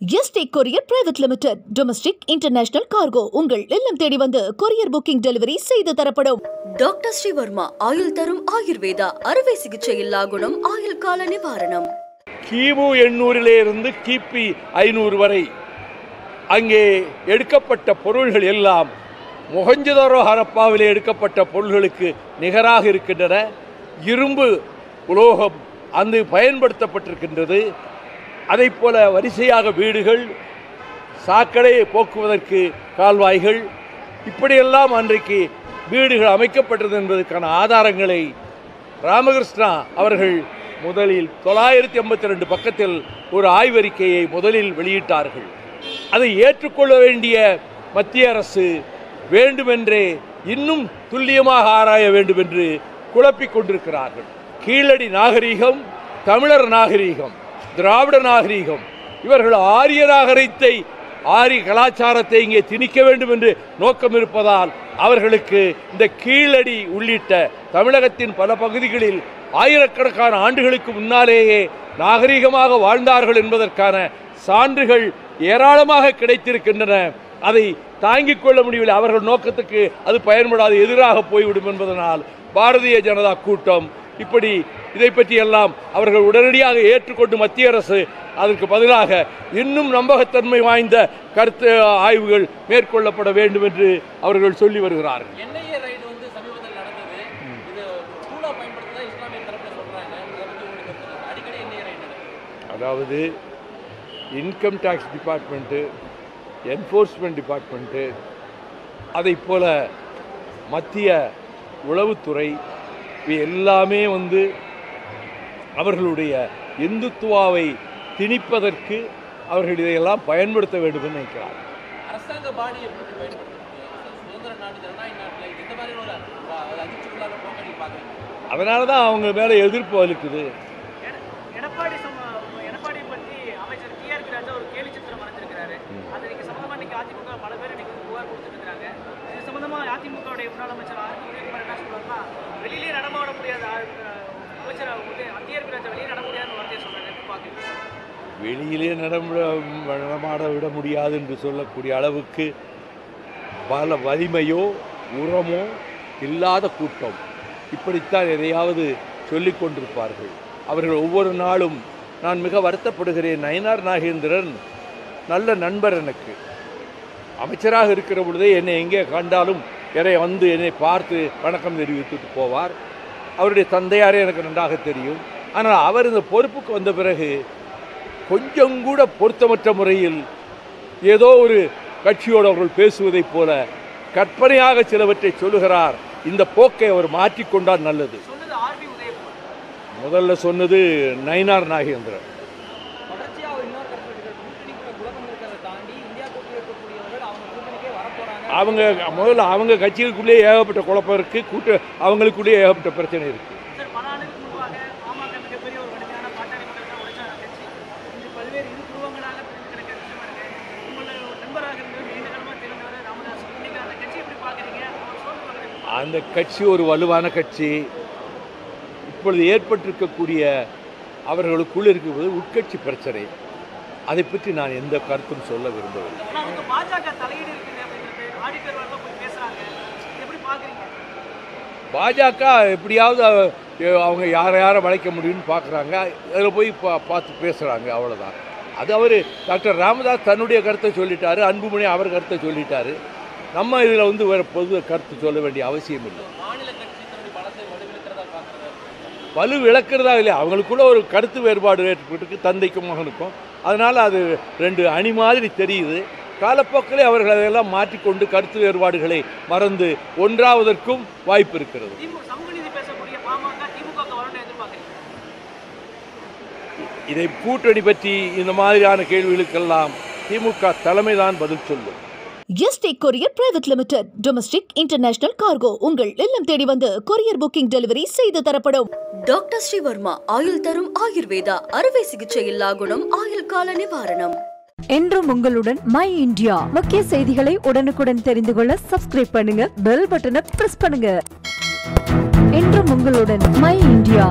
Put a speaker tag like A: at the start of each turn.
A: Yesterday courier private limited domestic international cargo உங்கள் இல்லம் தேடி வந்து கொரியர் புக்கிங் டெலிவரி செய்து தரப்படும்.
B: டாக்டர் ஸ்ரீவர்மா ஆயுள் தரும் ஆயுர்வேதா அறுவை சிகிச்சை இல்லா குணம் ஆயுள் கால நிவாரணம்.
C: கிமு 800 இருந்து கிபி 500 வரை அங்கே எடுக்கப்பட்ட பொருள்கள் எல்லாம் மொஹஞ்சதாரோ ஹரப்பாவிலே எடுக்கப்பட்ட பொருள்களுக்கு நிகராக இருக்கின்றன. இரும்பு உலோகம் அந்த பயன்படுத்தப்பட்டிருக்கின்றது. அதை போல வரிசையாக வீடுகள், சாக்கடை போக்குவதற்கு கால்வாய்கள், இப்படியெல்லாம் அன்றைக்கு வீடுகள் அமைக்கப்பட்டது என்பதற்கான ஆதாரங்களை ராமகிருஷ்ணா அவர்கள் முதலில் 982 பக்கத்தில் ஒரு ஆய்வறிக்கையை முதலில் வெளியிட்டார்கள். அதை ஏற்றுக்கொள்ள வேண்டிய மத்திய அரசு வேண்டுமென்றே இன்னும் துல்லியமாக ஆராய வேண்டும் என்று குழப்பிக் கொண்டிருக்கிறார்கள். கீழடி நாகரீகம், தமிழர் நாகரீகம், திராவிட நாகரீகம், இவர்கள் ஆரிய நாகரிகத்தை, ஆரிய கலாச்சாரத்தை இங்கே திணிக்க வேண்டும் என்று நோக்கம் இருப்பதால் அவர்களுக்கு இந்த கீழடி உள்ளிட்ட தமிழகத்தின் பல பகுதிகளில் ஆயிரக்கணக்கான ஆண்டுகளுக்கு முன்னாலேயே நாகரீகமாக வாழ்ந்தார்கள் என்பதற்கான சான்றுகள் ஏராளமாக கிடைத்திருக்கின்றன. அதை தாங்கிக் கொள்ள முடியவில்லை. அவர்கள் நோக்கத்துக்கு அது பயன்படாது, எதிராக போய்விடும் என்பதனால் பாரதிய ஜனதா கூட்டம் இப்படி இதை பற்றி எல்லாம் அவர்கள் உடனடியாக ஏற்றுக்கொண்டு மத்திய அரசு அதற்கு பதிலாக இன்னும் நம்பகத்தன்மை வாய்ந்த கருத்து ஆய்வுகள் மேற்கொள்ளப்பட வேண்டும் என்று அவர்கள் சொல்லி வருகிறார்கள். அதாவது income tax department, enforcement department, அதை போல மத்திய உளவுத்துறை எல்லாமே அவர்களுடைய இந்துத்துவாவை திணிப்பதற்கு அவர்கள் இதையெல்லாம் பயன்படுத்த வேண்டும் என்று நினைக்கிறார்கள். அதனால தான் அவங்க மேலே எதிர்ப்பு வலுக்குது. வெளியிலே நடமாட விட முடியாது என்று சொல்லக்கூடிய அளவுக்கு பல வலிமையோ உரமோ இல்லாத கூட்டம் இப்படித்தான் எதையாவது சொல்லிக் கொண்டிருப்பார்கள். அவர்கள் ஒவ்வொரு நாளும் நான் மிக வருத்தப்படுகிறேன். நயினார் நாகேந்திரன் நல்ல நண்பர், எனக்கு அமைச்சராக இருக்கிற பொழுதே என்னை எங்கே கண்டாலும் என்னை பார்த்து வணக்கம் தெரிவித்துட்டு போவார். அவருடைய தந்தையாரே எனக்கு நன்றாக தெரியும். ஆனால் அவர் இந்த பொறுப்புக்கு வந்த பிறகு கொஞ்சம் கூட பொருத்தமற்ற முறையில் ஏதோ ஒரு கட்சியோடு அவர்கள் பேசுவதைப் போல கற்பனையாக சிலவற்றை சொல்லுகிறார். இந்த போக்கை அவர் மாற்றிக்கொண்டால் நல்லது. முதல்ல சொன்னது நயினார் நாகேந்திரன். அவங்க கட்சிகளுக்குள்ளே ஏகப்பட்ட குழப்பம் இருக்கு, அவங்களுக்குள்ளே ஏகப்பட்ட பிரச்சனை இருக்கு. அந்த கட்சி ஒரு வலுவான கட்சி. இப்பொழுது ஏற்பட்டிருக்கக்கூடிய அவர்களுக்குள் இருக்கிறது உட்கட்சி பிரச்சனை. அதை பற்றி நான் எந்த கருத்தும் சொல்ல விரும்பவில்லை. பாஜக எப்படியாவது அவங்க யாரை வளைக்க முடியும்னு பார்க்குறாங்க. அதில் போய் பார்த்து பேசுகிறாங்க, அவ்வளோதான். அது அவர் டாக்டர் ராமதாஸ் தன்னுடைய கருத்தை சொல்லிட்டாரு, அன்புமணி அவர் கருத்தை சொல்லிட்டாரு. நம்ம இதில் வேறு பொது கருத்து சொல்ல வேண்டிய அவசியம் இல்லை. வலு விளக்குறதா இல்லையா, அவங்களுக்குள்ள ஒரு கருத்து வேறுபாடு ஏற்பட்டு தந்தைக்கும் மகனுக்கும். அதனால் அது ரெண்டு அணி மாதிரி தெரியுது. காலப்போக்கிலே அவர்கள் அதையெல்லாம் மாற்றிக்கொண்டு கருத்து வேறுபாடுகளை மறந்து ஒன்றாவதற்கும் வாய்ப்பு இருக்கிறது. இதை கூட்டணி பற்றி இந்த மாதிரியான கேள்விகளுக்கெல்லாம் திமுக தலைமைதான் பதில் சொல்லும்.
A: Yesterday courier private limited domestic international cargo உங்கள் இல்லம் தேடி வந்து கொரியர் புக்கிங் டெலிவரி செய்து தரப்படும்.
B: டாக்டர் ஸ்ரீவர்மா ஆயுள் தரும் ஆயுர்வேதா அறுவை சிகிச்சை இல்லா குணம் ஆயுள் கால நிவாரணம்.
D: என்றும் உங்களுடன் மை இந்தியா. முக்கிய செய்திகளை உடனுக்குடன் தெரிந்து கொள்ள சப்ஸ்கிரைப் பண்ணுங்க, பெல் பட்டனை பிரஸ் பண்ணுங்க. என்றும் உங்களுடன் மை இந்தியா.